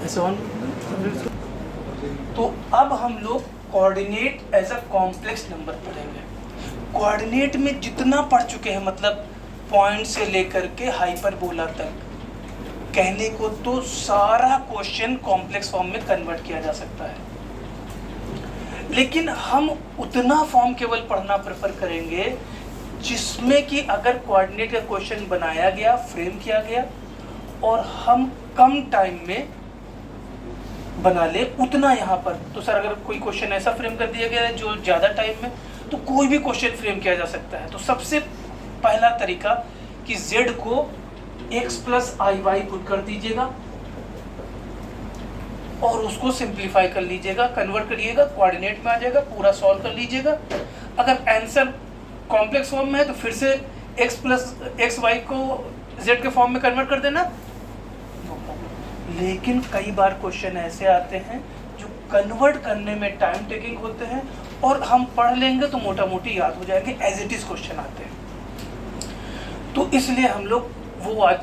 ऐसे ऑन। तो अब हम लोग coordinate as a complex number पढ़ेंगे। कोऑर्डिनेट में जितना पढ़ चुके हैं, मतलब पॉइंट से लेकर के हाइपरबोला तक, कहने को तो सारा क्वेश्चन कॉम्प्लेक्स फॉर्म में कन्वर्ट किया जा सकता है, लेकिन हम उतना फॉर्म केवल पढ़ना प्रेफर करेंगे जिसमें कि अगर कोऑर्डिनेट का क्वेश्चन बनाया गया, फ्रेम किया गया और हम कम टाइम में बना ले उतना। यहाँ पर तो सर अगर कोई क्वेश्चन ऐसा फ्रेम कर दिया गया है जो ज़्यादा टाइम में, तो कोई भी क्वेश्चन फ्रेम किया जा सकता है। तो सबसे पहला तरीका कि z को x प्लस आई वाई पुट कर दीजिएगा और उसको सिंप्लीफाई कर लीजिएगा, कन्वर्ट करिएगा, कोऑर्डिनेट में आ जाएगा, पूरा सॉल्व कर लीजिएगा। अगर आंसर कॉम्प्लेक्स फॉर्म में है तो फिर से x प्लस एक्स वाई को z के फॉर्म में कन्वर्ट कर देना। लेकिन कई बार क्वेश्चन ऐसे आते हैं जो कन्वर्ट करने में टाइम टेकिंग होते हैं और हम पढ़ लेंगे तो मोटा मोटी याद हो जाएंगे, एज इट इज क्वेश्चन आते हैं। तो इसलिए हम लोग वो आज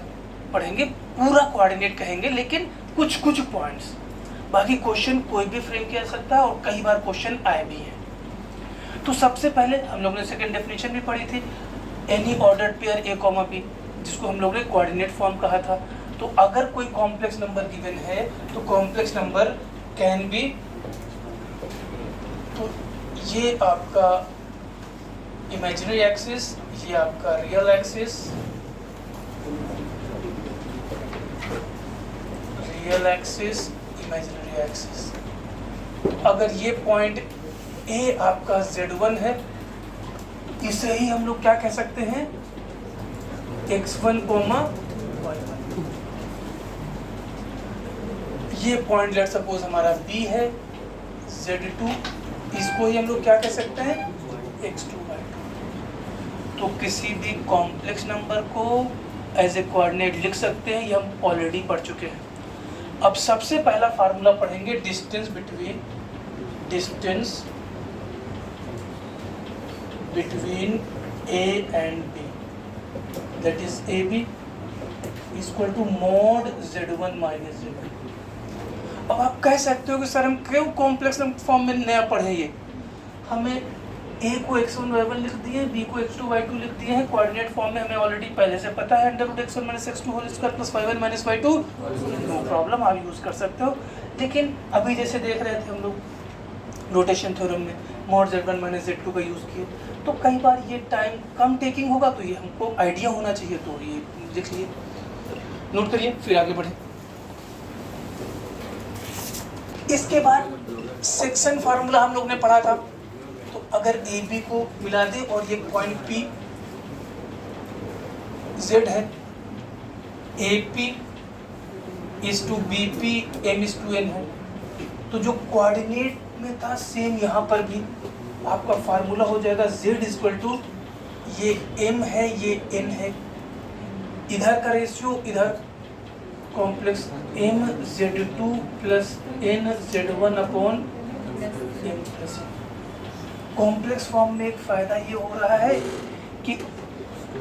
पढ़ेंगे, पूरा कोऑर्डिनेट कहेंगे लेकिन कुछ कुछ पॉइंट्स। बाकी क्वेश्चन कोई भी फ्रेम किया जा सकता है और कई बार क्वेश्चन आए भी हैं। तो सबसे पहले हम लोग ने सेकंड डेफिनेशन भी पढ़ी थी, any ordered pair A comma B, जिसको हम लोग ने कोऑर्डिनेट फॉर्म कहा था। तो अगर कोई कॉम्प्लेक्स नंबर गिवन है तो कॉम्प्लेक्स नंबर कैन बी, तो ये आपका इमेजिनरी एक्सिस, ये आपका real axis, real axis, imaginary axis. अगर ये पॉइंट ए आपका z1 है, इसे ही हम लोग क्या कह सकते हैं, x1, y1। ये पॉइंट लेट सपोज हमारा b है, z2, इसको ही हम लोग क्या कह सकते हैं, x2, y2। तो किसी भी कॉम्प्लेक्स नंबर को एज ए कोऑर्डिनेट लिख सकते हैं, ये हम ऑलरेडी पढ़ चुके हैं। अब सबसे पहला फार्मूला पढ़ेंगे, distance between a and b, that is ab equal to mod z1 minus z2। अब आप कह सकते हो कि सर हम क्यों कॉम्प्लेक्स फॉर्म में नया पढ़े, ये हमें a को x1 y1 लिख दिए, b को x2 y2 लिख दिए हैं, कोऑर्डिनेट फॉर्म में हमें ऑलरेडी पहले से पता है, under root x1 minus x2 whole square plus y1 minus y2, no problem, आप यूज़ कर सकते हो। लेकिन अभी जैसे देख रहे थे हम लोग रोटेशन थ्योरम में मॉड z1 माइनस z2 का यूज़ किए, तो कई बार ये टाइम कम टेकिंग होगा, तो ये हमको आइडिया होना चाहिए, तो ये लिख लिए, नोट करिए, फिर आगे बढ़े। इसके बाद सेक्शन फार्मूला हम लोग ने पढ़ा था। तो अगर ए बी को मिला दे और ये पॉइंट पी जेड है, A P is to B P M is to N है, तो जो कोऑर्डिनेट में था सेम यहाँ पर भी आपका फार्मूला हो जाएगा, जेड इक्वल टू ये एम है, ये एन है, इधर का रेशियो इधर complex M z2 plus N z1 upon M plus. Complex form में एक फ़ायदा ये हो रहा है कि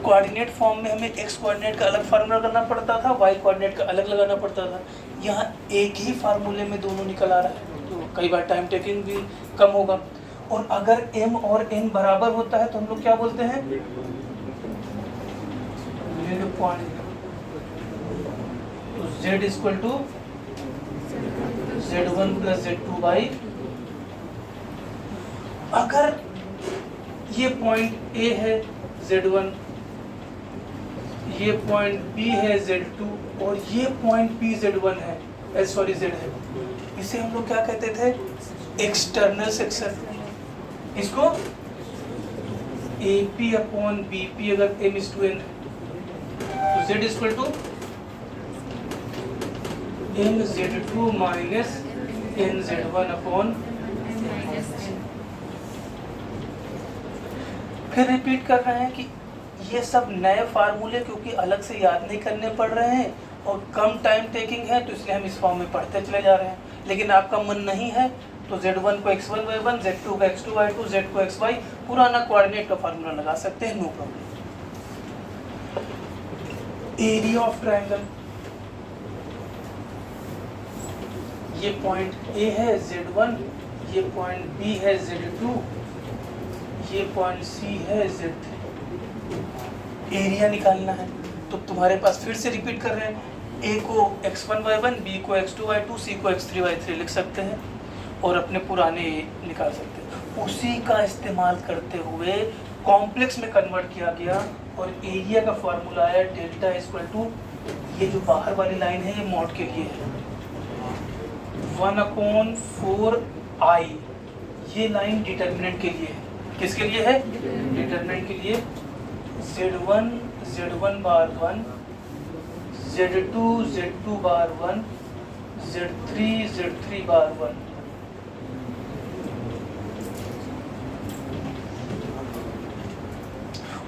कोऑर्डिनेट फॉर्म में हमें x कोऑर्डिनेट का अलग फार्मूला करना पड़ता था, y कोऑर्डिनेट का अलग लगाना पड़ता था। यहाँ एक ही फार्मूले में दोनों निकल आ रहा है, तो कई बार टाइम टेकिंग भी कम होगा। और अगर m और n बराबर होता है तो हम लोग क्या बोलते हैं, मिड पॉइंट। तो z equal to z1 plus z2 by, अगर ये पॉइंट A है z1, ये पॉइंट B है z2 और ये पॉइंट P z1 है, सॉरी z है, इसे हम लोग क्या कहते थे, एक्सटर्नल सेक्शन। इसको AP अपॉन BP अगर m इज टू n, तो z equal to M z2 minus N z1 upon. फिर रिपीट कर रहे हैं कि ये सब नए फार्मूले क्योंकि अलग से याद नहीं करने पड़ रहे हैं और कम टाइम टेकिंग है, तो इसलिए हम इस फॉर्म में पढ़ते चले जा रहे हैं। लेकिन आपका मन नहीं है तो z1 को x1 y1, z2 को x2 y2, z को xy, पुराना कोऑर्डिनेट का फार्मूला लगा सकते हैं, no problem. Area of triangle, ये पॉइंट A है Z1, ये पॉइंट B है Z2, ये पॉइंट C है Z3। एरिया निकालना है तो तुम्हारे पास फिर से रिपीट कर रहे हैं, A को x1 y1, B को x2 y2, C को x3 y3 लिख सकते हैं और अपने पुराने निकाल सकते हैं। उसी का इस्तेमाल करते हुए कॉम्प्लेक्स में कन्वर्ट किया गया और एरिया का फॉर्मूला है डेल्टा इक्वल टू, ये जो बाहर वाली लाइन है ये मॉड के लिए है, 1/4I। ये लाइन डिटर्मिनेंट के लिए है। किसके लिए है? डिटर्मिनेंट के लिए। Z1 Z1 बार 1, Z2 Z2 बार 1, Z3 Z3 बार 1।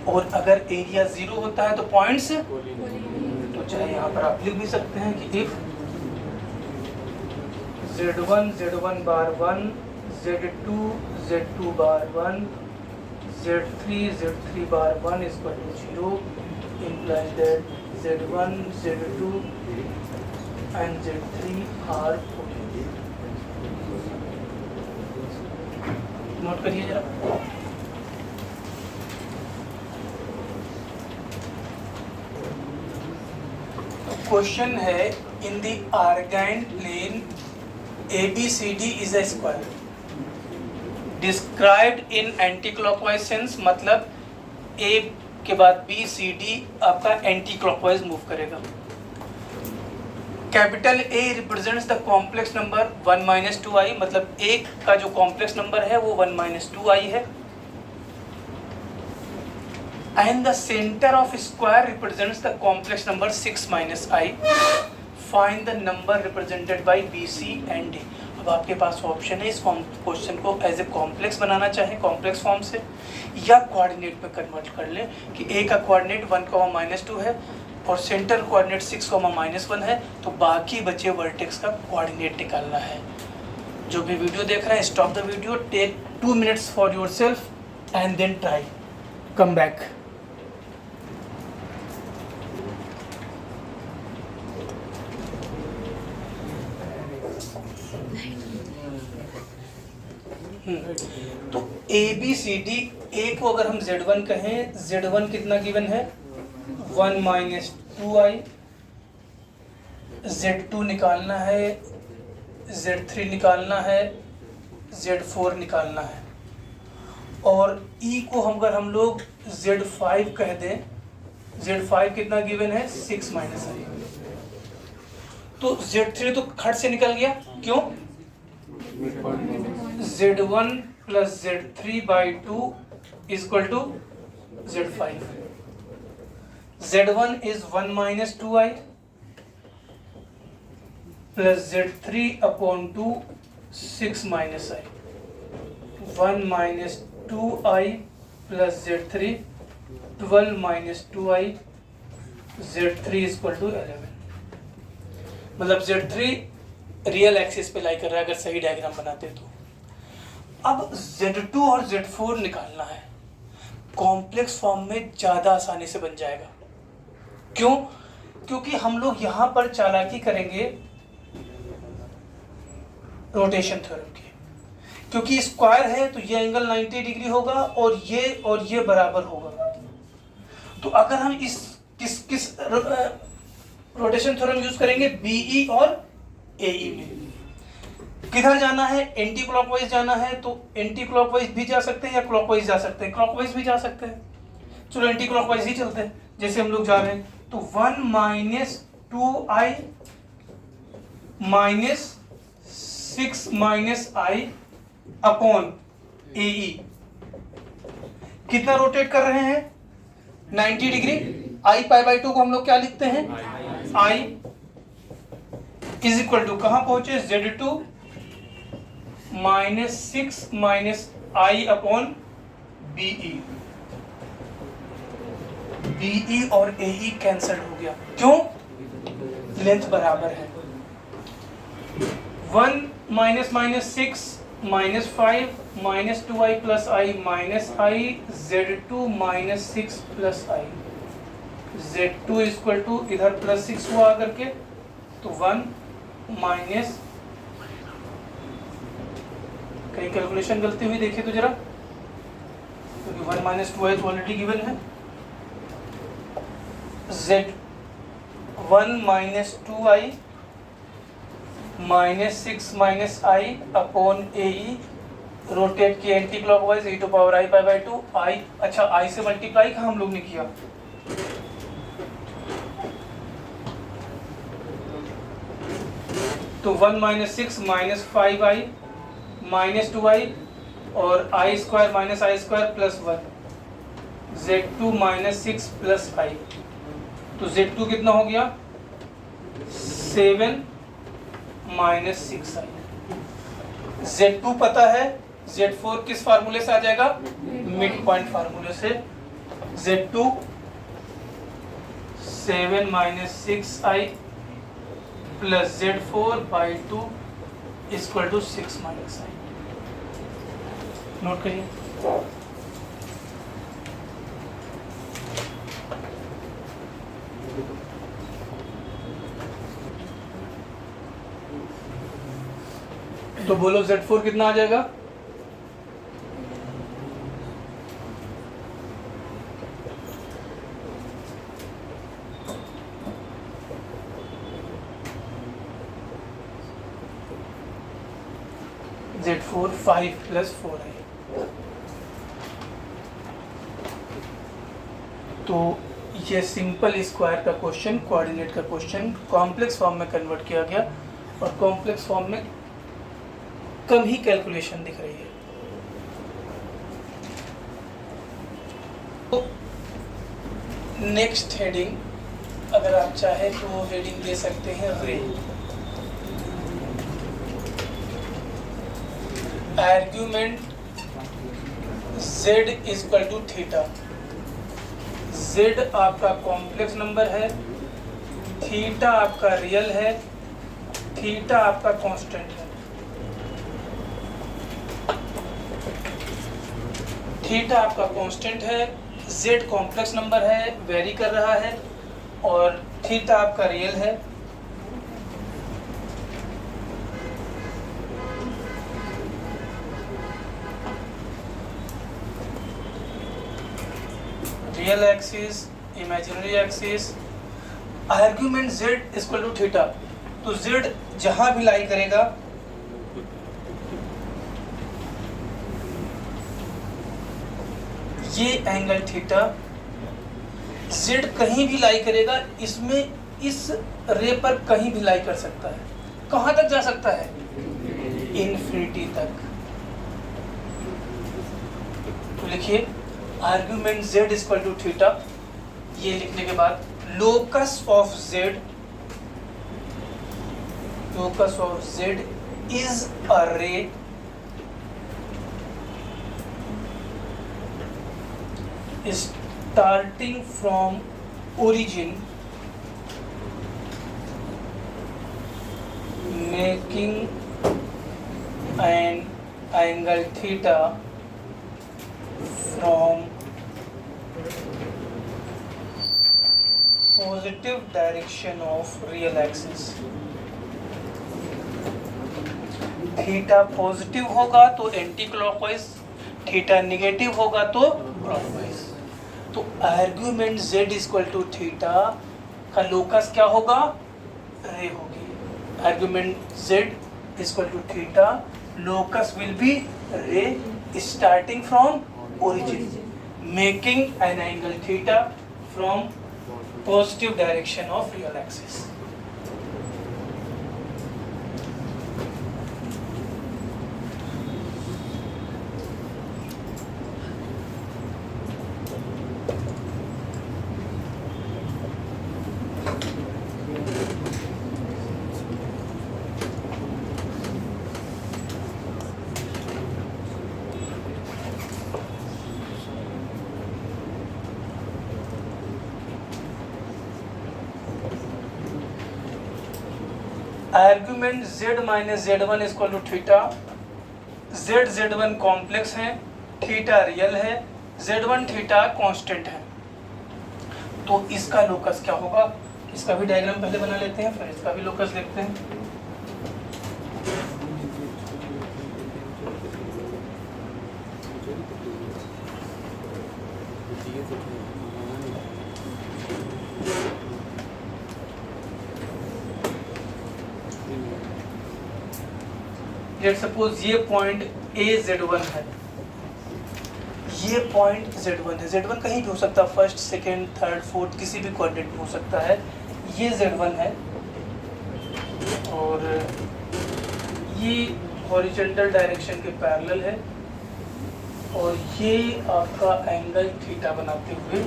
और अगर एरिया 0 होता है तो पॉइंट्स, तो चाहे यहाँ पर आप लिख भी सकते हैं कि if Z1 Z1 bar 1, Z2 Z2 bar 1, Z3 Z3 bar 1 is equal to 0, implies that Z1 Z2 and Z3 are positive। Note करिए जरा। क्वेश्चन है, in the Argand plane ABCD is a square described in anti clockwise sense, मतलब A के बाद B C D आपका anti clockwise move करेगा। Capital A represents the complex number 1 - 2i, मतलब A का जो कॉम्प्लेक्स नंबर है वो 1 - 2i है। And the center of square represents the complex number 6 - I. Find the number represented by B, C and D। अब आपके पास option है इस क्वेश्चन को एज ए कॉम्प्लेक्स बनाना चाहे कॉम्प्लेक्स फॉर्म से, या कोऑर्डिनेट में कन्वर्ट कर ले कि A का कोऑर्डिनेट 1, -2 है और सेंटर कोऑर्डिनेट 6, -1 है, तो बाकी बचे वर्टेक्स का कोऑर्डिनेट निकालना है। जो भी वीडियो देख रहे हैं, stop the video, take 2 minutes for yourself and then try, come back. तो ABCD, A को अगर हम Z1 कहें, Z1 कितना गिवन है 1 - 2i, Z2 निकालना है, Z3 निकालना है, Z4 निकालना है, और E को अगर हम लोग Z5 कह दें, Z5 कितना गिवन है 6 - I। तो Z3 तो खट से निकल गया, क्यों? Z1 + Z3/2 = Z5। Z1 is 1 - 2i plus Z3/2 6 - I। 1 - 2i plus Z3 12 - 2i, Z3 = 11। मतलब Z3 रियल एक्सिस पे लाई कर रहा है अगर सही डायग्राम बनाते तो। अब Z2 और Z4 निकालना है, कॉम्प्लेक्स फॉर्म में ज़्यादा आसानी से बन जाएगा। क्यों? क्योंकि हम लोग यहाँ पर चालाकी करेंगे रोटेशन थ्योरम की, क्योंकि स्क्वायर है तो ये एंगल 90 डिग्री होगा और ये बराबर होगा। तो अगर हम किस रोटेशन थ्योरम यूज करेंगे, BE और AE में। किधर जाना है? एंटी क्लॉकवाइज जाना है, तो एंटी क्लॉकवाइज भी जा सकते हैं या क्लॉकवाइज जा सकते हैं, क्लॉकवाइज भी जा सकते हैं। चलो एंटी क्लॉकवाइज ही चलते हैं, जैसे हम लोग जा रहे हैं। तो 1 - 2i -6 - I अपॉन AE कितना रोटेट कर रहे हैं 90 डिग्री। I π/2 को हम लोग क्या लिखते हैं, I इज इक्वल टू कहाँ पहुंचे, Z2 -6 - I upon BE। BE और AE कैंसल हो गया, क्यों? लेंथ बराबर है। 1 - 6 - 5 - 2i plus I minus I, Z2 -6 plus I, Z2 equal to इधर +6 हुआ करके, तो 1 - कहीं कैलकुलेशन गलती हुई देखिए तो जरा, क्योंकि 1 माइनस 2i तो ऑलरेडी गिवन है। z1 minus 2i minus 6 minus i upon A, rotate की anti clockwise e to power i pi by 2 i। अच्छा, i से मल्टीप्लाई कहाँ हम लोग ने किया, तो 1 minus 6 minus 5i minus 2i और i square minus i square plus 1, z2 minus 6 plus i, तो z2 कितना हो गया 7 माइनस 6i। z2 पता है, z4 किस फार्मूले से आ जाएगा, मिड पॉइंट फार्मूले से। z2 7 minus 6i plus z4 by 2 equal to 6 minus i। Note करिए। तो बोलो z4 कितना आ जाएगा, z4 5 प्लस 4i। तो ये सिंपल स्क्वायर का क्वेश्चन, कोऑर्डिनेट का क्वेश्चन कॉम्प्लेक्स फॉर्म में कन्वर्ट किया गया, और कॉम्प्लेक्स फॉर्म में कम ही कैलकुलेशन दिख रही है। तो नेक्स्ट हेडिंग अगर आप चाहे तो हेडिंग दे सकते हैं ray. Argument z equal to theta. z आपका कॉम्प्लेक्स नंबर है, थीटा आपका रियल है, थीटा आपका कांस्टेंट है। थीटा आपका कांस्टेंट है, z कॉम्प्लेक्स नंबर है, वेरी कर रहा है, और थीटा आपका रियल है। Real axis, imaginary axis, argument z equal to theta. तो z जहां भी लाई करेगा ये एंगल थीटा, z कहीं भी लाई करेगा, इसमें इस रे पर कहीं भी लाई कर सकता है। कहां तक जा सकता है, इन्फिनिटी तक। तो लिखिए argument z equal to theta. ये लिखने के बाद locus of z, locus of z is a ray starting from origin making an angle theta from positive direction of real axis। Theta positive होगा तो एंटी क्लॉकवाइज, थीटा निगेटिव होगा तो clockwise. तो argument z equal to theta का locus क्या होगा, ray होगी। Argument z equal to theta, locus will be ray starting from origin, making an angle theta from positive direction of real axis. Argument z minus z1 equal to theta. z1 complex है, theta real है, z1 theta constant है। तो इसका locus क्या होगा, इसका भी diagram पहले बना लेते हैं, फिर इसका भी लोकस देखते हैं। लेट सपोज ये पॉइंट AZ1 है, ये पॉइंट Z1 है। Z1 कहीं भी हो सकता है, फर्स्ट सेकेंड थर्ड फोर्थ किसी भी कोऑर्डिनेट में हो सकता है। ये Z1 है और ये हॉरिजॉन्टल डायरेक्शन के पैरेलल है और ये आपका एंगल थीटा बनाते हुए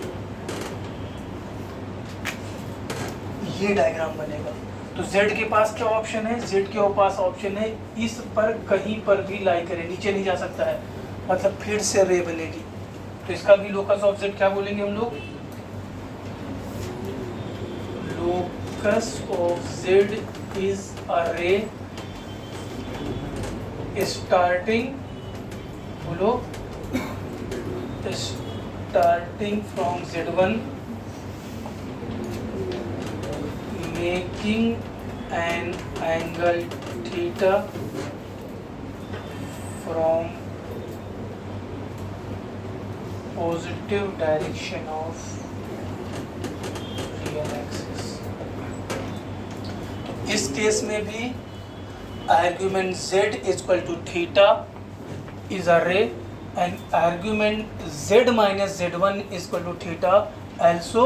ये डायग्राम बनेगा। तो Z के पास क्या ऑप्शन है? Z के पास ऑप्शन है इस पर कहीं पर भी लाई करे, नीचे नहीं जा सकता है, मतलब फिर से रे बनेगी। तो इसका भी लोकस ऑफ Z क्या बोलेंगे हम लोग? Locus of Z is a रे स्टार्टिंग, बोलो, starting from Z1 making an angle theta from positive direction of real axis। तो इस केस में भी argument Z is equal to theta is a ray and argument Z minus Z1 is equal to theta also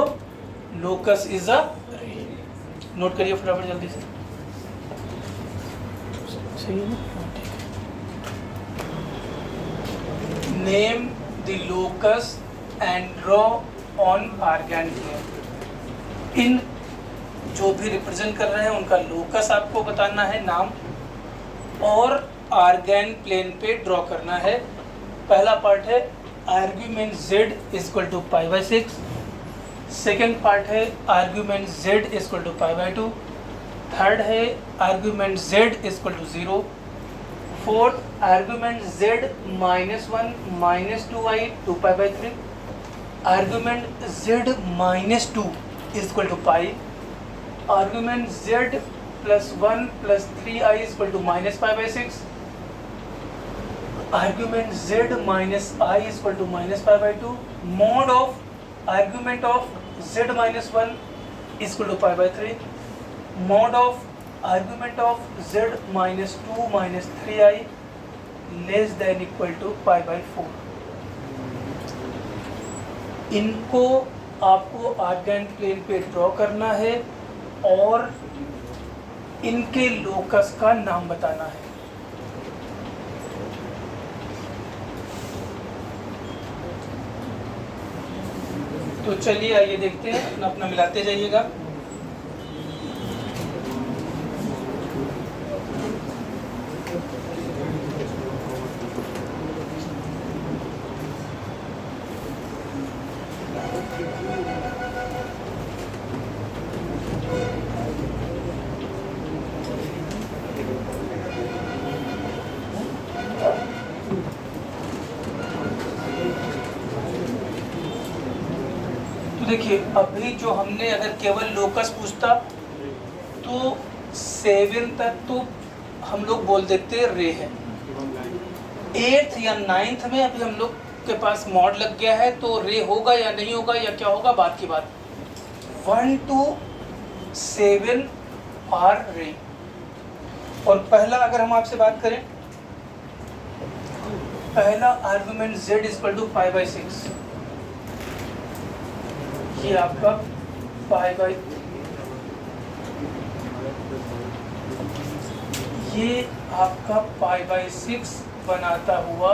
locus is a ray। Note करिए फटाफट जल्दी से, सही है ना? Name the locus and draw on argand plane. इन जो भी रिप्रेजेंट कर रहे हैं उनका लोकस आपको बताना है, नाम, और आर्गन प्लेन पे ड्रॉ करना है। पहला पार्ट है argument Z is equal to π/6, second part है argument Z is equal to π/2, third है argument Z is equal to 0, fourth argument Z -1 -2i 2π/3, argument Z -2 is equal to pi, argument Z +1 +3i is equal to -π/6, argument Z -i is equal to -π/2, mod of argument of Z -1 is equal to π/3, mod of argument of Z -2 -3i less than equal to π/4। इनको आपको argon plane पे draw करना है और इनके locus का नाम बताना है। तो चलिए आइए देखते हैं, अपना अपना मिलाते जाइएगा। देखिए अभी जो हमने अगर केवल लोकस पूछता तो 7 तक तो हम लोग बोल देते रे है। 8th या 9th में अभी हम लोग के पास मॉड लग गया है तो रे होगा या नहीं होगा या क्या होगा बात की बात। 1 to 7 आर रे। और पहला अगर हम आपसे बात करें, पहला आर्गुमेंट Z इक्वल टू π/6, ये आपका ये आपका π/6 बनाता हुआ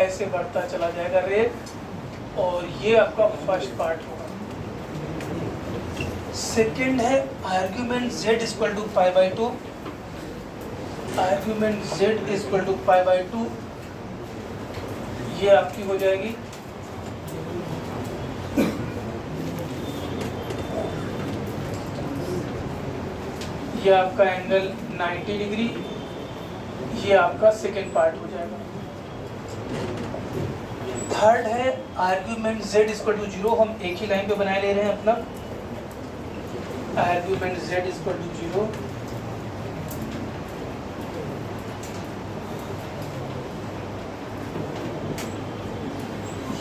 ऐसे बढ़ता चला जाएगा रे, और ये आपका फर्स्ट पार्ट होगा। सेकंड है argument Z equal to π/2, argument Z equal to π/2 ये आपकी हो जाएगी ये आपका एंगल 90 डिग्री, ये आपका सेकेंड पार्ट हो जाएगा। थर्ड है आर्ग्यूमेंट Z इक्वल टू 0, हम एक ही लाइन पे बनाए ले रहे हैं अपना आर्ग्यूमेंट Z इक्वल टू 0,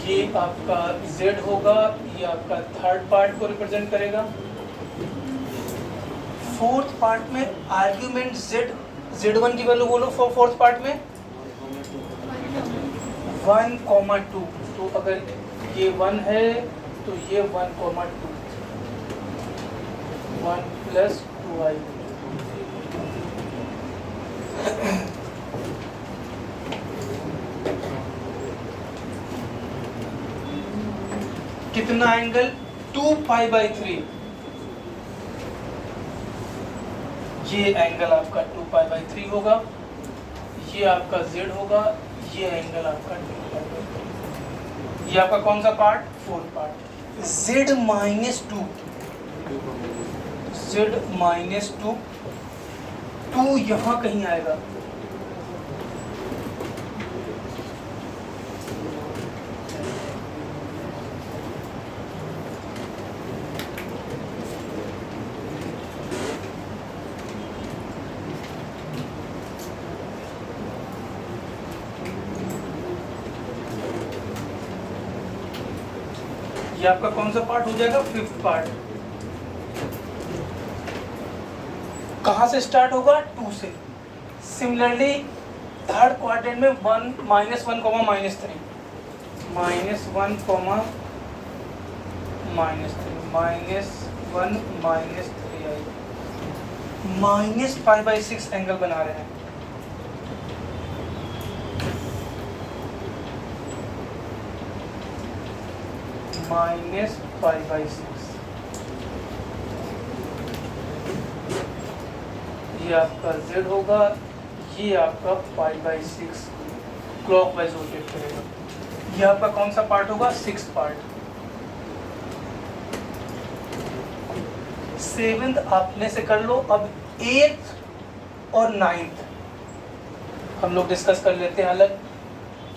ये आपका Z होगा, ये आपका थर्ड पार्ट को रिप्रेजेंट करेगा। फोर्थ पार्ट में आर्ग्यूमेंट Z Z1 की वैल्यू बोलो फोर्थ पार्ट में 1,2। तो अगर ये 1 है तो ये 1,2 1 + 2i। कितना एंगल 2π/3। ये एंगल आपका 2π/3 होगा, ये आपका z होगा, ये एंगल आपका 2π/3। ये आपका कौन सा part? Fourth part. z minus 2 यहाँ कहीं आएगा। ये आपका कौन सा पार्ट हो जाएगा? Fifth part. कहाँ से स्टार्ट होगा? 2 से। सिमिलरली थर्ड क्वाड्रेंट में -1, -3 -1, -3 -1 -3i -π/6 एंगल बना रहे हैं। -π/6। ये आपका z होगा, ये आपका π/6 क्लॉकवाइज रोटेट करेगा। ये आपका कौन सा पार्ट होगा? Sixth part. सेवेंथ आपने से कर लो। अब 8th और 9th हम लोग डिस्कस कर लेते हैं अलग।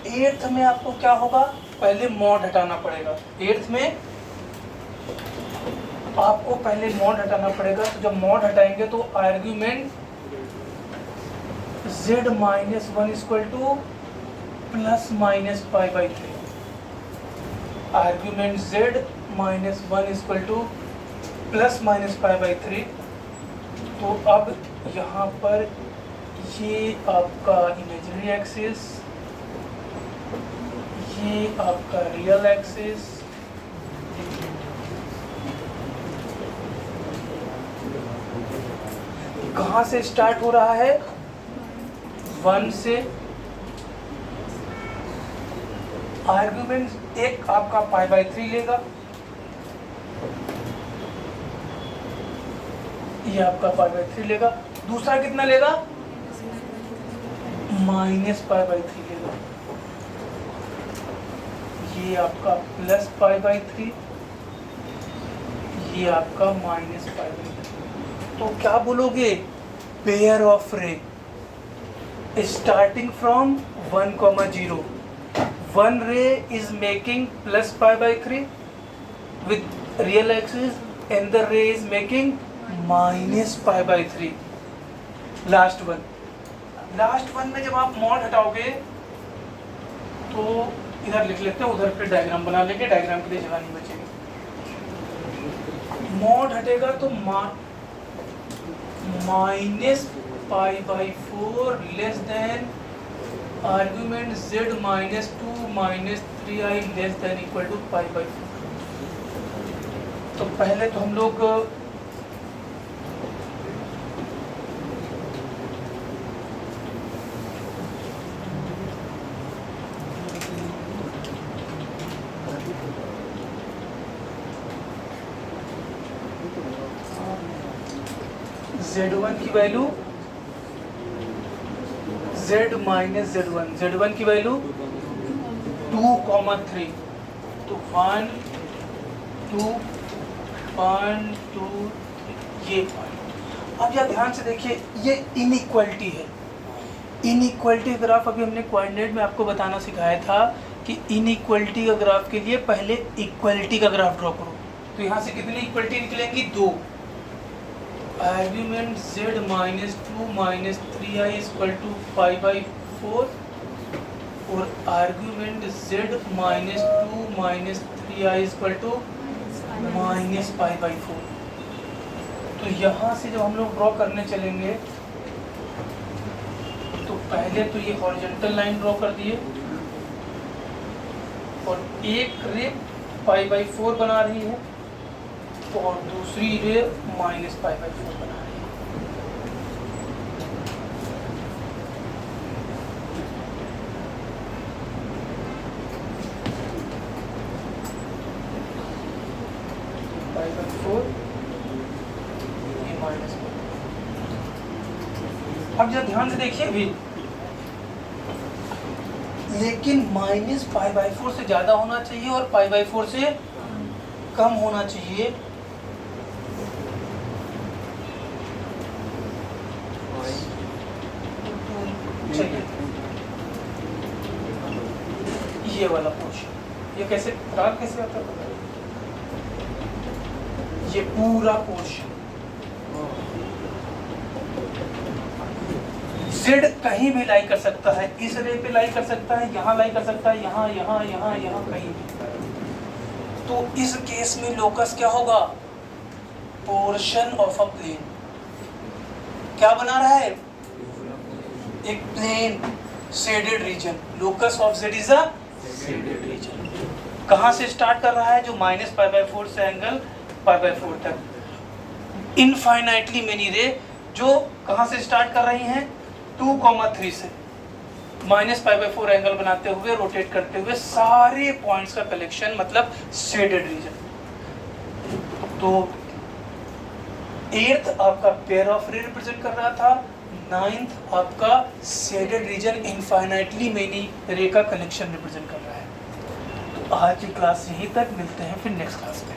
8th में आपको क्या होगा? पहले मॉड हटाना पड़ेगा। 8th में आपको पहले मॉड हटाना पड़ेगा। तो जब मॉड हटाएंगे तो आर्ग्यूमेंट z - 1 = ±π/3। Argument z - 1 = ±π/3। तो अब यहाँ पर ये आपका इमेजिनरी एक्सिस, ये आपका रियल एक्सिस, कहाँ से स्टार्ट हो रहा है? 1 से। आर्ग्यूमेंट एक आपका π/3 लेगा, ये आपका π/3 लेगा। दूसरा कितना लेगा? -π/3 लेगा। ये आपका +π/3, ये आपका -π/3। तो क्या बोलोगे? पेयर ऑफ रे starting from 1, 0। One ray is making +π/3 with real axis, and the ray is making -π/3। Last one में जब आप मॉड हटाओगे तो इधर लिख लेते हैं, उधर पे डायग्राम बना लेंगे, डायग्राम के लिए जगह नहीं बचेगी। मॉड हटेगा तो -π/4 less than argument z - 2 - 3i less than equal to π/4। तो पहले तो हम लोग z1 की वैल्यू z1 की वैल्यू 2, 3। तो 1, 2, 1, 2 ये पॉइंट। अब यह ध्यान से देखिए, ये इनइक्वालिटी है। इनइक्वालिटी ग्राफ अभी हमने कोऑर्डिनेट में आपको बताना सिखाया था कि इनइक्वालिटी का ग्राफ के लिए पहले इक्वालिटी का ग्राफ ड्रॉ करो। तो यहाँ से कितनी इक्वालिटी निकलेंगी? 2। आर्ग्यूमेंट z - 2 - 3i = π/4 और आर्ग्यूमेंट z - 2 - 3i = -π/4। तो यहाँ से जब हम लोग ड्रॉ करने चलेंगे पहले तो ये हॉरिजॉन्टल लाइन ड्रॉ कर दिए और एक रे π/4 बना रही है और दूसरी रे -π/4 बना रही है। π/4 ये माइनस, अब जरा ध्यान से देखिए अभी, लेकिन -π/4 से ज्यादा होना चाहिए और π/4 से कम होना चाहिए। चलिए ये वाला पोर्शन, ये कैसे खराब कैसे आता है, ये पूरा पोर्शन Z कहीं भी लाई कर सकता है, इस रे पे लाई कर सकता है, यहाँ लाई कर सकता है, यहाँ यहाँ यहाँ यहाँ कहीं भी। तो इस केस में लोकस क्या होगा, पोर्शन ऑफ अ प्लेन क्या बना रहा है, एक plane shaded region. Locus of Z is a shaded region. कहाँ से स्टार्ट कर रहा है, जो -π/4 से एंगल π/4 तक। इनफाइनाइटली मेनी रे जो कहाँ से स्टार्ट कर रही हैं, 2,3 से -π/4 एंगल बनाते हुए रोटेट करते हुए सारे पॉइंट्स का कलेक्शन, मतलब शेडेड रीजन। तो 8th आपका पेयर ऑफ रे रिप्रेजेंट कर रहा था, 9th आपका शेडेड रीजन इनफाइनाइटली मेनी रे का कलेक्शन रिप्रेजेंट कर रहा है। तो आज की क्लास यहीं तक, मिलते हैं फिर नेक्स्ट क्लास में।